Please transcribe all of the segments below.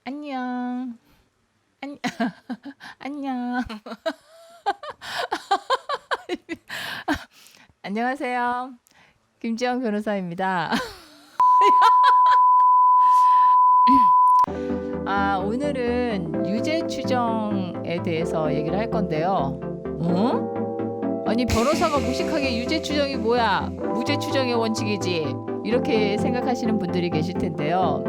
안녕. 안 안녕. 안녕하세요. 김지영 변호사입니다. 오늘은 유죄 추정에 대해서 얘기를 할 건데요. 아니 변호사가 무식하게 유죄 추정이 뭐야? 무죄 추정의 원칙이지. 이렇게 생각하시는 분들이 계실 텐데요.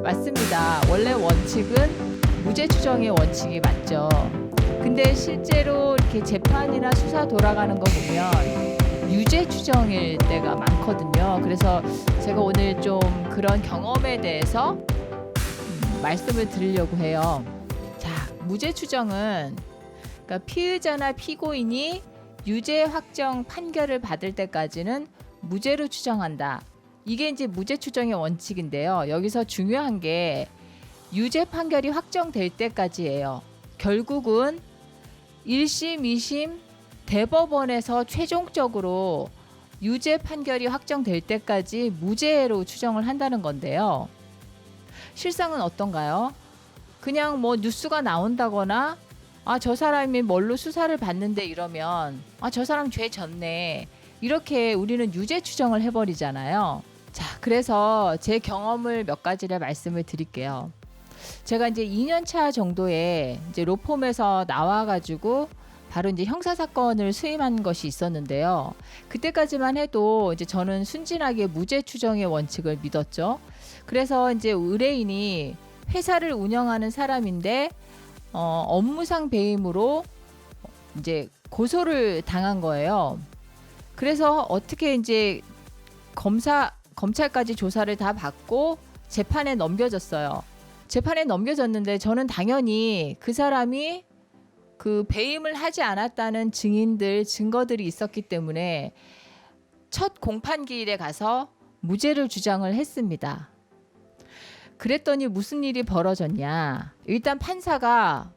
맞습니다. 원래 원칙은 무죄 추정의 원칙이 맞죠. 근데 실제로 이렇게 재판이나 수사 돌아가는 거 보면 유죄 추정일 때가 많거든요. 그래서 제가 오늘 좀 그런 경험에 대해서 말씀을 드리려고 해요. 자, 무죄 추정은 그러니까 피의자나 피고인이 유죄 확정 판결을 받을 때까지는 무죄로 추정한다. 이게 이제 무죄 추정의 원칙인데요. 여기서 중요한 게 유죄 판결이 확정될 때까지예요. 결국은 1심, 2심 대법원에서 최종적으로 유죄 판결이 확정될 때까지 무죄로 추정을 한다는 건데요. 실상은 어떤가요? 그냥 뭐 뉴스가 나온다거나 저 사람이 뭘로 수사를 받는데 이러면 저 사람 죄 졌네. 이렇게 우리는 유죄 추정을 해버리잖아요. 자, 그래서 제 경험을 몇 가지를 말씀을 드릴게요. 제가 이제 2년 차 정도에 이제 로펌에서 나와가지고 바로 이제 형사 사건을 수임한 것이 있었는데요. 그때까지만 해도 이제 저는 순진하게 무죄 추정의 원칙을 믿었죠. 그래서 이제 의뢰인이 회사를 운영하는 사람인데 업무상 배임으로 이제 고소를 당한 거예요. 그래서 어떻게 이제 검찰까지 조사를 다 받고 재판에 넘겨졌어요. 재판에 넘겨졌는데 저는 당연히 그 사람이 그 배임을 하지 않았다는 증거들이 있었기 때문에 첫 공판기일에 가서 무죄를 주장을 했습니다. 그랬더니 무슨 일이 벌어졌냐. 일단 판사가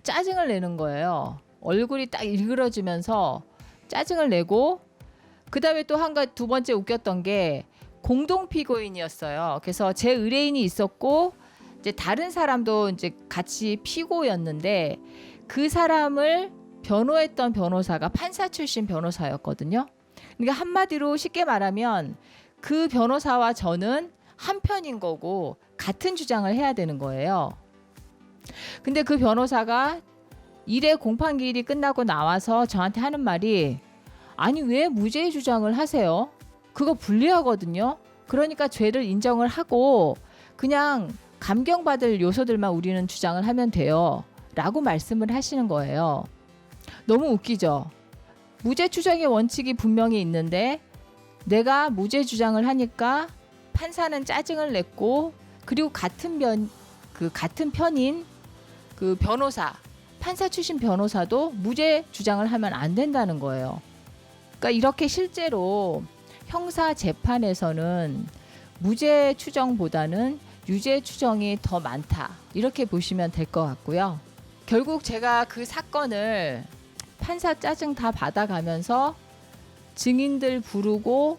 짜증을 내는 거예요. 얼굴이 딱 일그러지면서 짜증을 내고, 그 다음에 또 두 번째 웃겼던 게 공동 피고인이었어요. 그래서 제 의뢰인이 있었고 이제 다른 사람도 이제 같이 피고였는데 그 사람을 변호했던 변호사가 판사 출신 변호사였거든요. 그러니까 한마디로 쉽게 말하면 그 변호사와 저는 한 편인 거고 같은 주장을 해야 되는 거예요. 근데 그 변호사가 1회 공판기일이 끝나고 나와서 저한테 하는 말이, 아니 왜 무죄 주장을 하세요? 그거 불리하거든요. 그러니까 죄를 인정을 하고 그냥 감경받을 요소들만 우리는 주장을 하면 돼요. 라고 말씀을 하시는 거예요. 너무 웃기죠? 무죄 추정의 원칙이 분명히 있는데 내가 무죄 주장을 하니까 판사는 짜증을 냈고, 그리고 같은 편인 그 변호사, 판사 출신 변호사도 무죄 주장을 하면 안 된다는 거예요. 그러니까 이렇게 실제로 형사 재판에서는 무죄 추정보다는 유죄 추정이 더 많다. 이렇게 보시면 될 것 같고요. 결국 제가 그 사건을 판사 짜증 다 받아가면서 증인들 부르고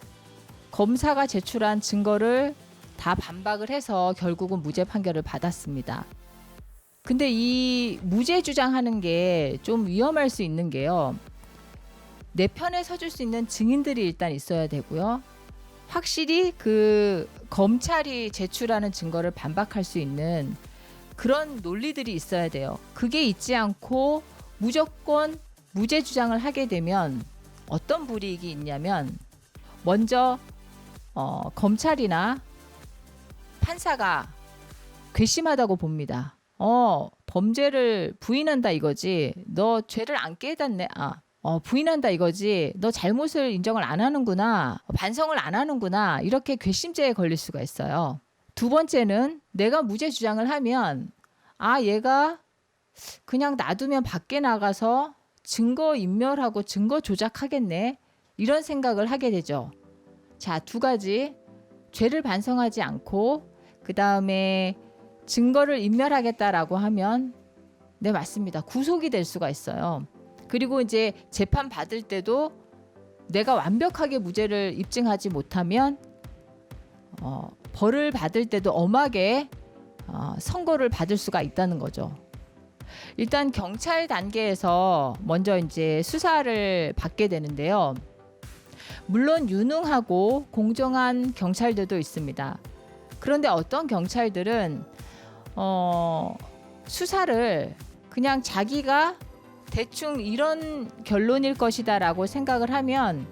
검사가 제출한 증거를 다 반박을 해서 결국은 무죄 판결을 받았습니다. 근데 이 무죄 주장하는 게 좀 위험할 수 있는 게요. 내 편에 서줄 수 있는 증인들이 일단 있어야 되고요. 확실히 그 검찰이 제출하는 증거를 반박할 수 있는 그런 논리들이 있어야 돼요. 그게 있지 않고 무조건 무죄 주장을 하게 되면 어떤 불이익이 있냐면, 먼저 검찰이나 판사가 괘씸하다고 봅니다. 범죄를 부인한다 이거지. 너 죄를 안 깨닫네. 부인한다 이거지. 너 잘못을 인정을 안 하는구나. 반성을 안 하는구나. 이렇게 괘씸죄에 걸릴 수가 있어요. 두 번째는 내가 무죄 주장을 하면 얘가 그냥 놔두면 밖에 나가서 증거 인멸하고 증거 조작하겠네. 이런 생각을 하게 되죠. 자, 두 가지. 죄를 반성하지 않고 그 다음에 증거를 인멸하겠다라고 하면 네, 맞습니다. 구속이 될 수가 있어요. 그리고 이제 재판 받을 때도 내가 완벽하게 무죄를 입증하지 못하면 벌을 받을 때도 엄하게 선고를 받을 수가 있다는 거죠. 일단 경찰 단계에서 먼저 이제 수사를 받게 되는데요. 물론 유능하고 공정한 경찰들도 있습니다. 그런데 어떤 경찰들은 수사를 그냥 자기가 대충 이런 결론일 것이다라고 생각을 하면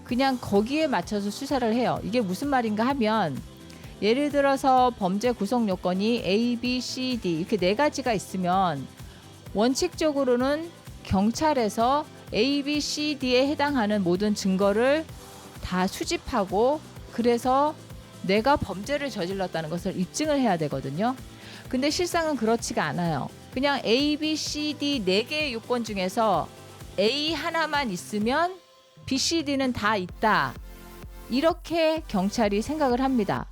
그냥 거기에 맞춰서 수사를 해요. 이게 무슨 말인가 하면 예를 들어서 범죄 구성 요건이 A, B, C, D 이렇게 4가지가 있으면 원칙적으로는 경찰에서 A, B, C, D에 해당하는 모든 증거를 다 수집하고 그래서 내가 범죄를 저질렀다는 것을 입증을 해야 되거든요. 근데 실상은 그렇지가 않아요. 그냥 A, B, C, D 4개의 요건 중에서 A 하나만 있으면 B, C, D는 다 있다. 이렇게 경찰이 생각을 합니다.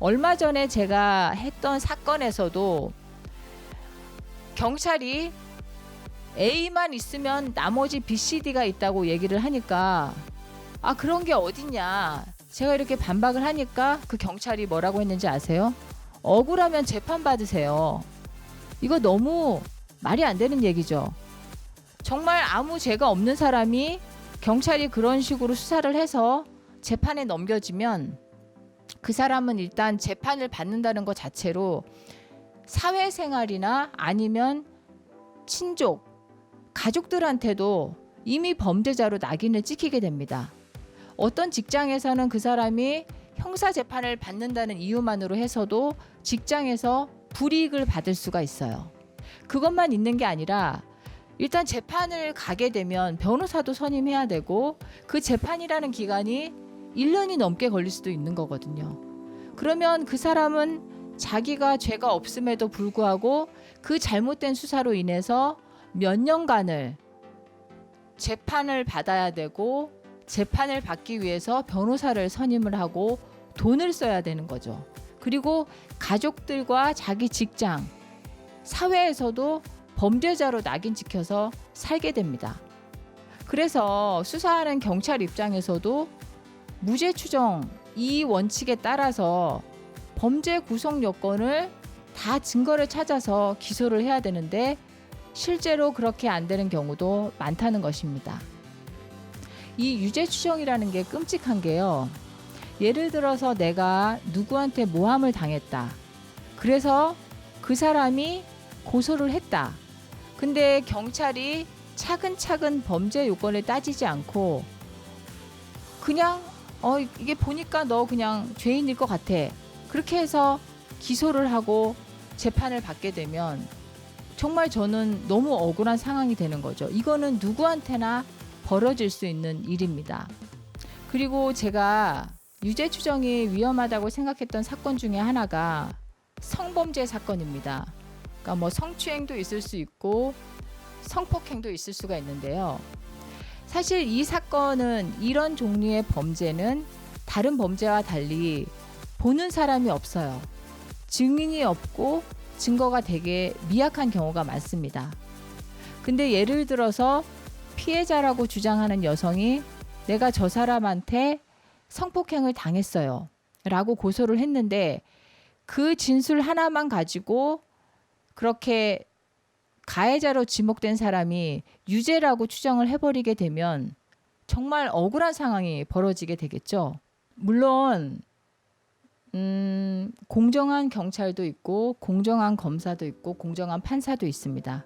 얼마 전에 제가 했던 사건에서도 경찰이 A만 있으면 나머지 B, C, D가 있다고 얘기를 하니까 그런 게 어딨냐. 제가 이렇게 반박을 하니까 그 경찰이 뭐라고 했는지 아세요? 억울하면 재판 받으세요. 이거 너무 말이 안 되는 얘기죠. 정말 아무 죄가 없는 사람이 경찰이 그런 식으로 수사를 해서 재판에 넘겨지면 그 사람은 일단 재판을 받는다는 것 자체로 사회생활이나 아니면 친족, 가족들한테도 이미 범죄자로 낙인을 찍히게 됩니다. 어떤 직장에서는 그 사람이 형사재판을 받는다는 이유만으로 해서도 직장에서 불이익을 받을 수가 있어요. 그것만 있는 게 아니라 일단 재판을 가게 되면 변호사도 선임해야 되고 그 재판이라는 기간이 1년이 넘게 걸릴 수도 있는 거거든요. 그러면 그 사람은 자기가 죄가 없음에도 불구하고 그 잘못된 수사로 인해서 몇 년간을 재판을 받아야 되고 재판을 받기 위해서 변호사를 선임을 하고 돈을 써야 되는 거죠. 그리고 가족들과 자기 직장, 사회에서도 범죄자로 낙인 찍혀서 살게 됩니다. 그래서 수사하는 경찰 입장에서도 무죄 추정 이 원칙에 따라서 범죄 구성 요건을 다 증거를 찾아서 기소를 해야 되는데 실제로 그렇게 안 되는 경우도 많다는 것입니다. 이 유죄 추정이라는 게 끔찍한 게요. 예를 들어서 내가 누구한테 모함을 당했다. 그래서 그 사람이 고소를 했다. 근데 경찰이 차근차근 범죄 요건을 따지지 않고 그냥 이게 보니까 너 그냥 죄인일 것 같아. 그렇게 해서 기소를 하고 재판을 받게 되면 정말 저는 너무 억울한 상황이 되는 거죠. 이거는 누구한테나 벌어질 수 있는 일입니다. 그리고 제가 유죄 추정이 위험하다고 생각했던 사건 중에 하나가 성범죄 사건입니다. 그러니까 뭐 성추행도 있을 수 있고 성폭행도 있을 수가 있는데요. 사실 이 사건은 이런 종류의 범죄는 다른 범죄와 달리 보는 사람이 없어요. 증인이 없고 증거가 되게 미약한 경우가 많습니다. 근데 예를 들어서 피해자라고 주장하는 여성이 내가 저 사람한테 성폭행을 당했어요 라고 고소를 했는데 그 진술 하나만 가지고 그렇게 가해자로 지목된 사람이 유죄라고 추정을 해버리게 되면 정말 억울한 상황이 벌어지게 되겠죠. 물론 공정한 경찰도 있고 공정한 검사도 있고 공정한 판사도 있습니다.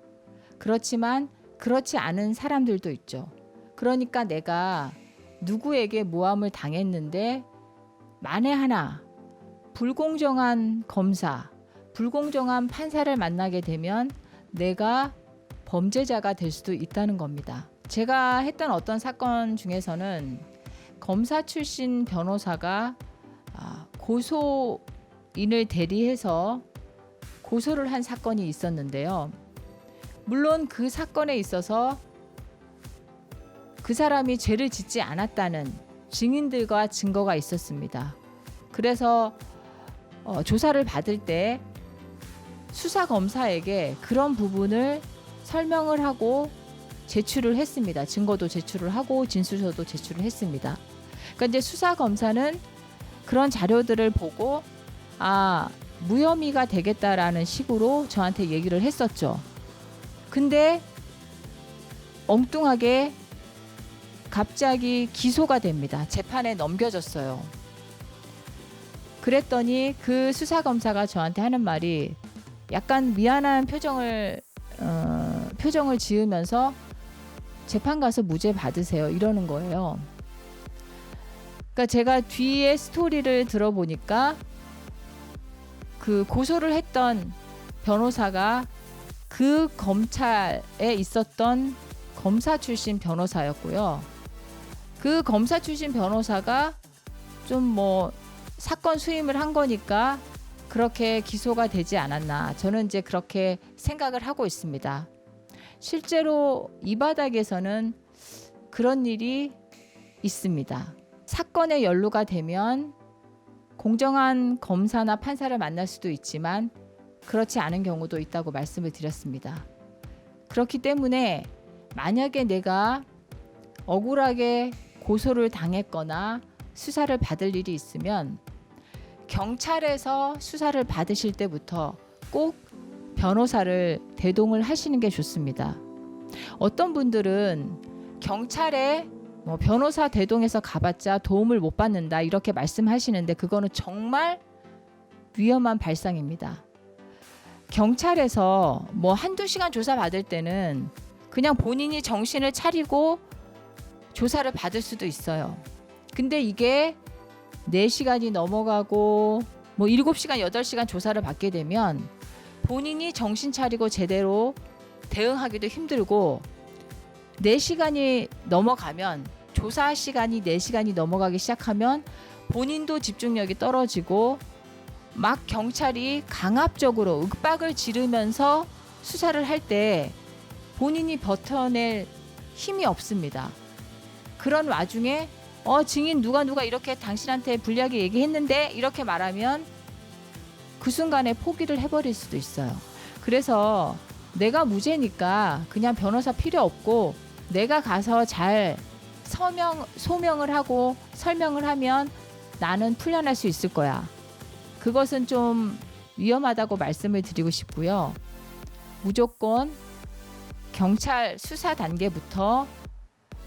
그렇지만 그렇지 않은 사람들도 있죠. 그러니까 내가 누구에게 모함을 당했는데 만에 하나 불공정한 검사, 불공정한 판사를 만나게 되면 내가 범죄자가 될 수도 있다는 겁니다. 제가 했던 어떤 사건 중에서는 검사 출신 변호사가 고소인을 대리해서 고소를 한 사건이 있었는데요. 물론 그 사건에 있어서 그 사람이 죄를 짓지 않았다는 증인들과 증거가 있었습니다. 그래서 조사를 받을 때 수사검사에게 그런 부분을 설명을 하고 제출을 했습니다. 증거도 제출을 하고 진술서도 제출을 했습니다. 그러니까 이제 수사검사는 그런 자료들을 보고 무혐의가 되겠다라는 식으로 저한테 얘기를 했었죠. 근데 엉뚱하게 갑자기 기소가 됩니다. 재판에 넘겨졌어요. 그랬더니 그 수사검사가 저한테 하는 말이 약간 미안한 표정을 지으면서 재판 가서 무죄 받으세요 이러는 거예요. 그러니까 제가 뒤에 스토리를 들어보니까 그 고소를 했던 변호사가 그 검찰에 있었던 검사 출신 변호사였고요. 그 검사 출신 변호사가 좀 뭐 사건 수임을 한 거니까 그렇게 기소가 되지 않았나. 저는 이제 그렇게 생각을 하고 있습니다. 실제로 이 바닥에서는 그런 일이 있습니다. 사건에 연루가 되면 공정한 검사나 판사를 만날 수도 있지만 그렇지 않은 경우도 있다고 말씀을 드렸습니다. 그렇기 때문에 만약에 내가 억울하게 고소를 당했거나 수사를 받을 일이 있으면 경찰에서 수사를 받으실 때부터 꼭 변호사를 대동을 하시는 게 좋습니다. 어떤 분들은 경찰에 변호사 대동해서 가봤자 도움을 못 받는다 이렇게 말씀하시는데 그거는 정말 위험한 발상입니다. 경찰에서 한두 시간 조사 받을 때는 그냥 본인이 정신을 차리고 조사를 받을 수도 있어요. 근데 이게 4시간이 넘어가고 7시간, 8시간 조사를 받게 되면 본인이 정신 차리고 제대로 대응하기도 힘들고 4시간이 넘어가면 조사 시간이 4시간이 넘어가기 시작하면 본인도 집중력이 떨어지고 막 경찰이 강압적으로 윽박을 지르면서 수사를 할 때 본인이 버텨낼 힘이 없습니다. 그런 와중에 증인 누가 이렇게 당신한테 불리하게 얘기했는데 이렇게 말하면 그 순간에 포기를 해버릴 수도 있어요. 그래서 내가 무죄니까 그냥 변호사 필요 없고 내가 가서 잘 소명을 하고 설명을 하면 나는 풀려날 수 있을 거야. 그것은 좀 위험하다고 말씀을 드리고 싶고요. 무조건 경찰 수사 단계부터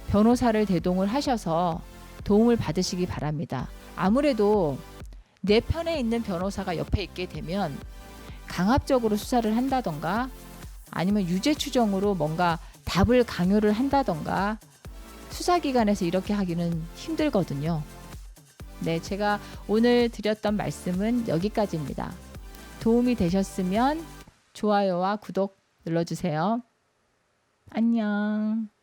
변호사를 대동을 하셔서 도움을 받으시기 바랍니다. 아무래도 내 편에 있는 변호사가 옆에 있게 되면 강압적으로 수사를 한다던가 아니면 유죄 추정으로 뭔가 답을 강요를 한다던가 수사기관에서 이렇게 하기는 힘들거든요. 네, 제가 오늘 드렸던 말씀은 여기까지입니다. 도움이 되셨으면 좋아요와 구독 눌러주세요. 안녕.